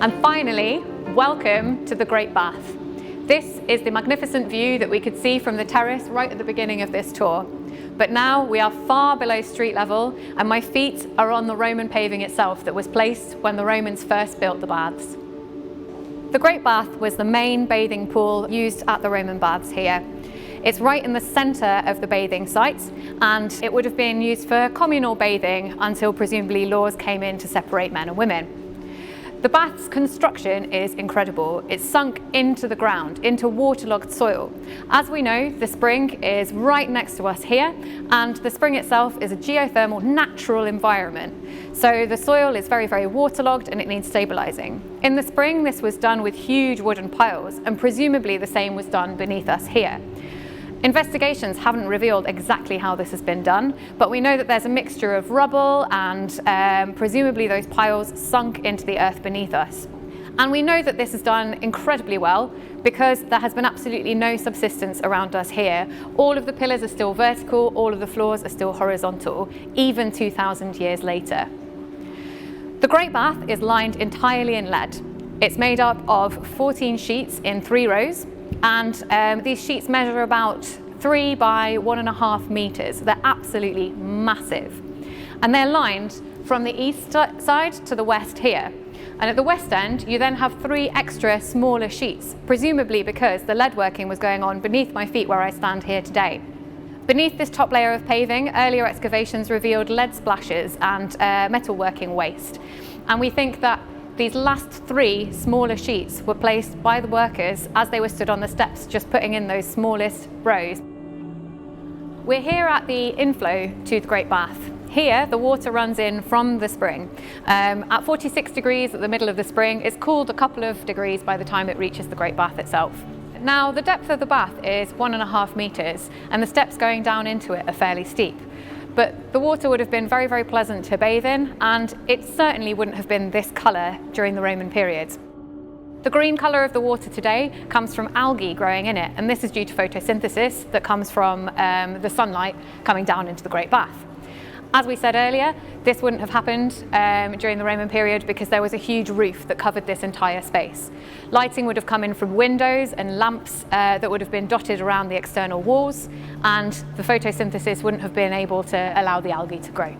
And finally, welcome to the Great Bath. This is the magnificent view that we could see from the terrace right at the beginning of this tour. But now we are far below street level and my feet are on the Roman paving itself that was placed when the Romans first built the baths. The Great Bath was the main bathing pool used at the Roman baths here. It's right in the centre of the bathing site and it would have been used for communal bathing until presumably laws came in to separate men and women. The bath's construction is incredible. It's sunk into the ground, into waterlogged soil. As we know, the spring is right next to us here, and the spring itself is a geothermal natural environment. So the soil is very, very waterlogged and it needs stabilising. In the spring, this was done with huge wooden piles, and presumably the same was done beneath us here. Investigations haven't revealed exactly how this has been done, but we know that there's a mixture of rubble and presumably those piles sunk into the earth beneath us. And we know that this is done incredibly well because there has been absolutely no subsidence around us here. All of the pillars are still vertical, all of the floors are still horizontal, even 2,000 years later. The Great Bath is lined entirely in lead. It's made up of 14 sheets in 3 rows. And these sheets measure about 3 by 1.5 meters. They're absolutely massive. And they're lined from the east side to the west here. And at the west end, you then have 3 extra smaller sheets, presumably because the lead working was going on beneath my feet where I stand here today. Beneath this top layer of paving, earlier excavations revealed lead splashes and metalworking waste. And we think that these last 3 smaller sheets were placed by the workers as they were stood on the steps, just putting in those smallest rows. We're here at the inflow to the Great Bath. Here, the water runs in from the spring. At 46 degrees at the middle of the spring, it's cooled a couple of degrees by the time it reaches the Great Bath itself. Now, the depth of the bath is 1.5 meters, and the steps going down into it are fairly steep. But the water would have been very, very pleasant to bathe in, and it certainly wouldn't have been this colour during the Roman period. The green colour of the water today comes from algae growing in it, and this is due to photosynthesis that comes from the sunlight coming down into the Great Bath. As we said earlier, this wouldn't have happened during the Roman period because there was a huge roof that covered this entire space. Lighting would have come in from windows and lamps that would have been dotted around the external walls, and the photosynthesis wouldn't have been able to allow the algae to grow.